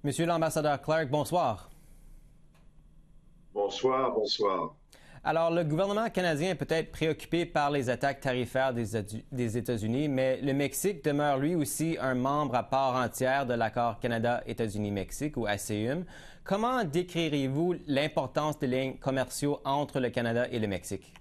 Monsieur l'ambassadeur Clark, bonsoir. Bonsoir, bonsoir. Alors, le gouvernement canadien est peut-être préoccupé par les attaques tarifaires des États-Unis, mais le Mexique demeure lui aussi un membre à part entière de l'accord Canada-États-Unis-Mexique, ou ACUM. Comment décririez-vous l'importance des liens commerciaux entre le Canada et le Mexique?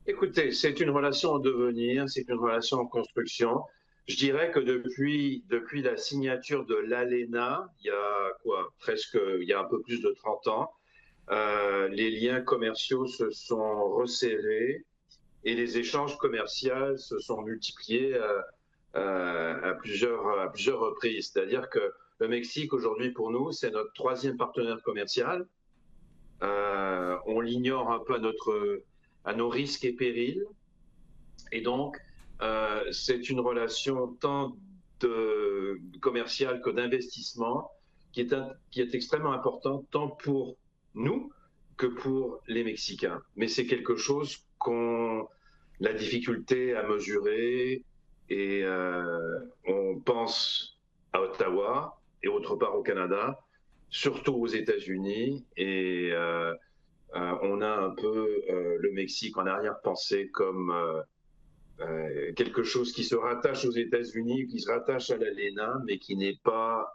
Écoutez, c'est une relation en devenir, c'est une relation en construction. Je dirais que depuis la signature de l'ALENA, il y a quoi, presque, il y a un peu plus de 30 ans, les liens commerciaux se sont resserrés et les échanges commerciaux se sont multipliés à plusieurs reprises. C'est-à-dire que le Mexique, aujourd'hui, pour nous, c'est notre troisième partenaire commercial. On l'ignore un peu à nos risques et périls. Et donc, c'est une relation tant commerciale que d'investissement qui est extrêmement importante tant pour nous que pour les Mexicains. Mais c'est quelque chose qu'on la difficulté à mesurer et on pense à Ottawa et autre part au Canada, surtout aux États-Unis et on a un peu le Mexique en arrière-pensée comme quelque chose qui se rattache aux États-Unis, qui se rattache à l'ALENA, mais qui n'est pas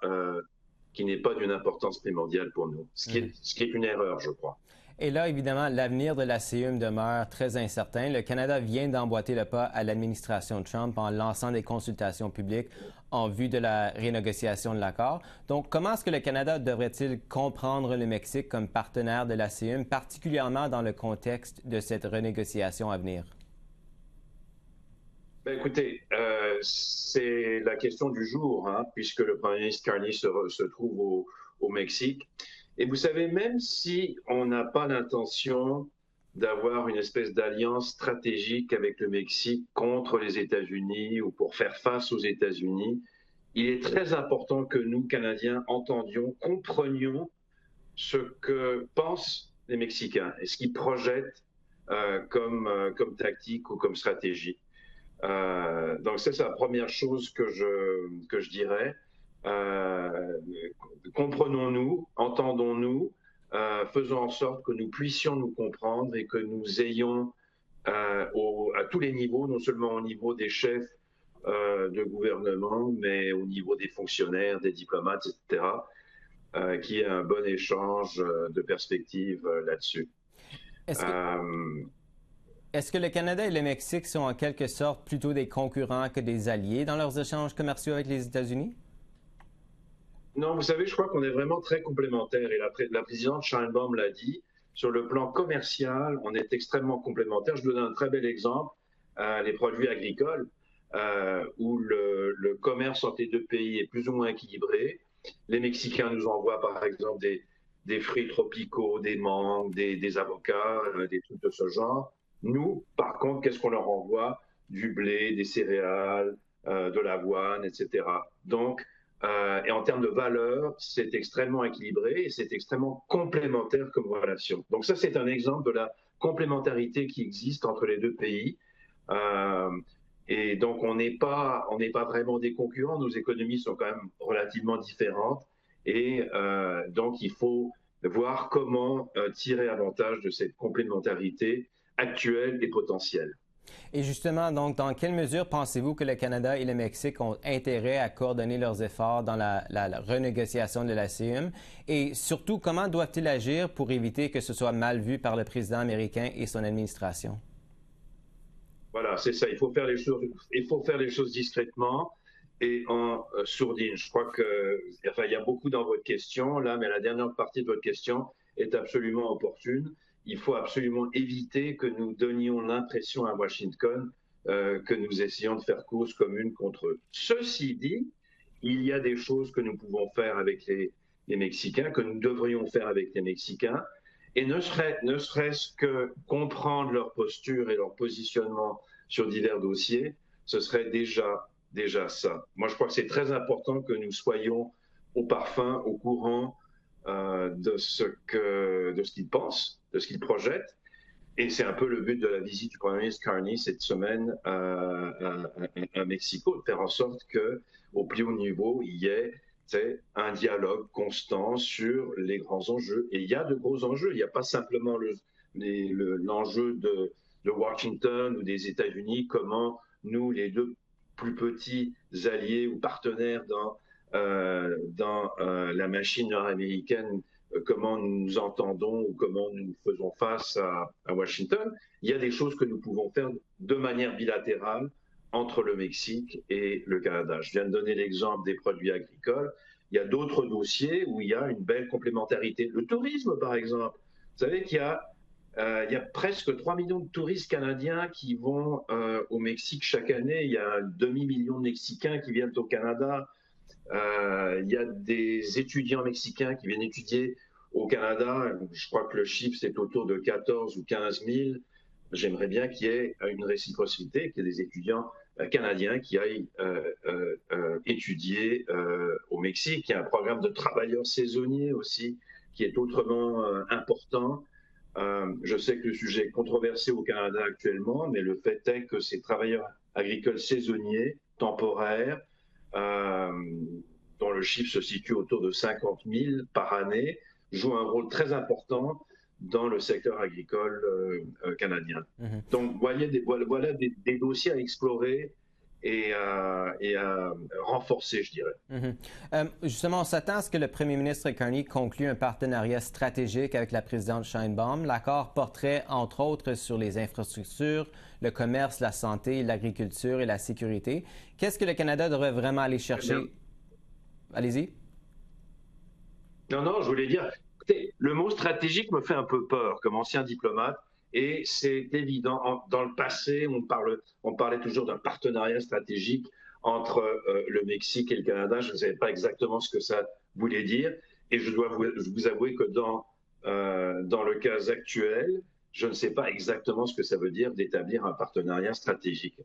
d'une importance primordiale pour nous, ce qui est une erreur, je crois. Et là, évidemment, l'avenir de la CIUM demeure très incertain. Le Canada vient d'emboîter le pas à l'administration Trump en lançant des consultations publiques en vue de la renégociation de l'accord. Donc, comment est-ce que le Canada devrait-il comprendre le Mexique comme partenaire de la CIUM, particulièrement dans le contexte de cette renégociation à venir? Ben, écoutez, c'est la question du jour, hein, puisque le Premier ministre Carney se trouve au Mexique. Et vous savez, même si on n'a pas l'intention d'avoir une espèce d'alliance stratégique avec le Mexique contre les États-Unis ou pour faire face aux États-Unis, il est très important que nous, Canadiens, entendions, comprenions ce que pensent les Mexicains et ce qu'ils projettent comme tactique ou comme stratégie. Donc c'est la première chose que je dirais. Euh, Comprenons-nous, entendons-nous, faisons en sorte que nous puissions nous comprendre et que nous ayons à tous les niveaux, non seulement au niveau des chefs de gouvernement, mais au niveau des fonctionnaires, des diplomates, etc., qu'il y ait un bon échange de perspectives là-dessus. Est-ce que, Euh, est-ce que le Canada et le Mexique sont en quelque sorte plutôt des concurrents que des alliés dans leurs échanges commerciaux avec les États-Unis? Non, vous savez, je crois qu'on est vraiment très complémentaires et la présidente Sheinbaum l'a dit. Sur le plan commercial, on est extrêmement complémentaires. Je vous donne un très bel exemple, les produits agricoles, où le commerce entre les deux pays est plus ou moins équilibré. Les Mexicains nous envoient par exemple des fruits tropicaux, des mangues, des avocats, des trucs de ce genre. Nous, par contre, qu'est-ce qu'on leur envoie? Du blé, des céréales, de l'avoine, etc. Donc, et en termes de valeur, c'est extrêmement équilibré et c'est extrêmement complémentaire comme relation. Donc ça, c'est un exemple de la complémentarité qui existe entre les deux pays. Euh, et donc on n'est pas vraiment des concurrents. Nos économies sont quand même relativement différentes. Et donc il faut voir comment tirer avantage de cette complémentarité actuelle et potentielle. Et justement, donc, dans quelle mesure pensez-vous que le Canada et le Mexique ont intérêt à coordonner leurs efforts dans la renégociation de la CIUM? Et surtout, comment doivent-ils agir pour éviter que ce soit mal vu par le président américain et son administration? Voilà, c'est ça. Il faut faire les choses discrètement et en sourdine. Je crois que, enfin, il y a beaucoup dans votre question là, mais la dernière partie de votre question est absolument opportune. Il faut absolument éviter que nous donnions l'impression à Washington que nous essayons de faire cause commune contre eux. Ceci dit, il y a des choses que nous pouvons faire avec les Mexicains, que nous devrions faire avec les Mexicains, et ne serait-ce que comprendre leur posture et leur positionnement sur divers dossiers, ce serait déjà ça. Moi, je crois que c'est très important que nous soyons au parfum, au courant de ce qu'ils pensent, de ce qu'ils projettent. Et c'est un peu le but de la visite du Premier ministre Carney cette semaine à Mexico, de faire en sorte que, au plus haut niveau, il y ait c'est un dialogue constant sur les grands enjeux. Et il y a de gros enjeux. Il n'y a pas simplement l'enjeu de Washington ou des États-Unis, comment nous, les deux plus petits alliés ou partenaires dans la machine nord-américaine, comment nous nous entendons ou comment nous faisons face à Washington. Il y a des choses que nous pouvons faire de manière bilatérale entre le Mexique et le Canada. Je viens de donner l'exemple des produits agricoles. Il y a d'autres dossiers où il y a une belle complémentarité. Le tourisme, par exemple. Vous savez qu'il y a presque 3 millions de touristes canadiens qui vont au Mexique chaque année. Il y a un demi-million de Mexicains qui viennent au Canada. Il y a des étudiants mexicains qui viennent étudier au Canada. Je crois que le chiffre, c'est autour de 14 ou 15 000. J'aimerais bien qu'il y ait une réciprocité, qu'il y ait des étudiants canadiens qui aillent étudier au Mexique. Il y a un programme de travailleurs saisonniers aussi qui est autrement important. Je sais que le sujet est controversé au Canada actuellement, mais le fait est que ces travailleurs agricoles saisonniers, temporaires, dont le chiffre se situe autour de 50 000 par année, jouent un rôle très important dans le secteur agricole canadien. Mm-hmm. Donc voilà des dossiers à explorer et à renforcer, je dirais. Mm-hmm. Justement, on s'attend à ce que le premier ministre Carney conclue un partenariat stratégique avec la présidente Sheinbaum. L'accord porterait, entre autres, sur les infrastructures, le commerce, la santé, l'agriculture et la sécurité. Qu'est-ce que le Canada devrait vraiment aller chercher? Allez-y. Non, je voulais dire, écoutez, le mot stratégique me fait un peu peur comme ancien diplomate. Et c'est évident, dans le passé, on parlait toujours d'un partenariat stratégique entre le Mexique et le Canada. Je ne savais pas exactement ce que ça voulait dire. Et je dois vous avouer que dans le cas actuel, je ne sais pas exactement ce que ça veut dire d'établir un partenariat stratégique.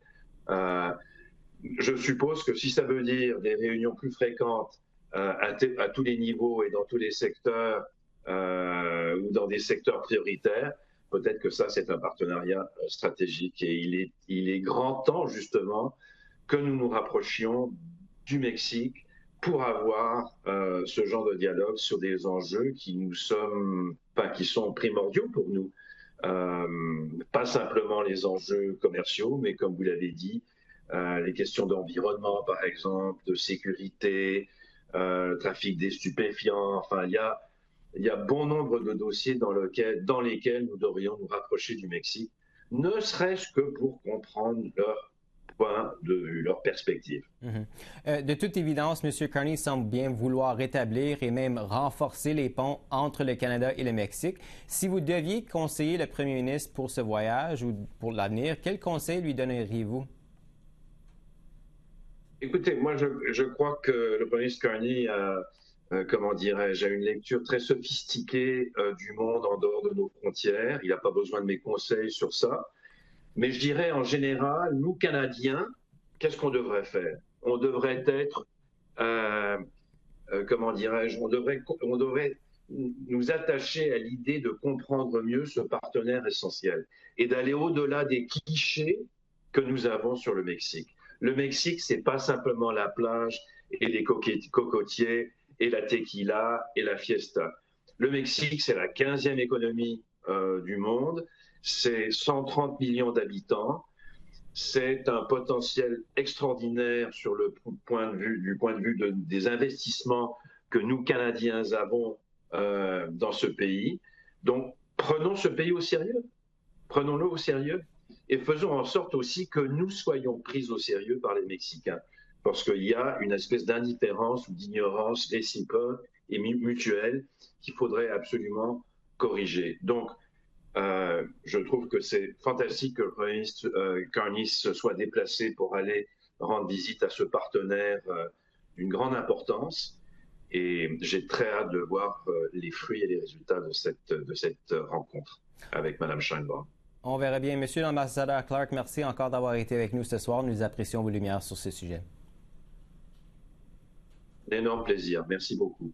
Je suppose que si ça veut dire des réunions plus fréquentes à tous les niveaux et dans tous les secteurs ou dans des secteurs prioritaires, peut-être que ça, c'est un partenariat stratégique. Et il est grand temps, justement, que nous nous rapprochions du Mexique pour avoir ce genre de dialogue sur des enjeux qui sont primordiaux pour nous. Pas simplement les enjeux commerciaux, mais comme vous l'avez dit, les questions d'environnement, par exemple, de sécurité, trafic des stupéfiants. Enfin, il y a bon nombre de dossiers dans lesquels nous devrions nous rapprocher du Mexique, ne serait-ce que pour comprendre leur point de vue, leur perspective. Mm-hmm. De toute évidence, M. Carney semble bien vouloir rétablir et même renforcer les ponts entre le Canada et le Mexique. Si vous deviez conseiller le premier ministre pour ce voyage ou pour l'avenir, quel conseil lui donneriez-vous? Écoutez, moi, je crois que le premier ministre Carney a une lecture très sophistiquée du monde en dehors de nos frontières. Il n'a pas besoin de mes conseils sur ça. Mais je dirais en général, nous, Canadiens, qu'est-ce qu'on devrait faire? On devrait être, on devrait nous attacher à l'idée de comprendre mieux ce partenaire essentiel et d'aller au-delà des clichés que nous avons sur le Mexique. Le Mexique, c'est pas simplement la plage et les cocotiers et la tequila et la fiesta. Le Mexique, c'est la 15e économie du monde, c'est 130 millions d'habitants, c'est un potentiel extraordinaire sur du point de vue des investissements que nous, Canadiens, avons dans ce pays. Donc, prenons ce pays au sérieux, prenons-le au sérieux et faisons en sorte aussi que nous soyons pris au sérieux par les Mexicains. Parce qu'il y a une espèce d'indifférence ou d'ignorance réciproque et mutuelle qu'il faudrait absolument corriger. Donc, je trouve que c'est fantastique que le Premier ministre Carney se soit déplacé pour aller rendre visite à ce partenaire d'une grande importance. Et j'ai très hâte de voir les fruits et les résultats de cette rencontre avec Mme Sheinbaum. On verra bien. Monsieur l'ambassadeur Clark, merci encore d'avoir été avec nous ce soir. Nous apprécions vos lumières sur ce sujet. Un énorme plaisir. Merci beaucoup.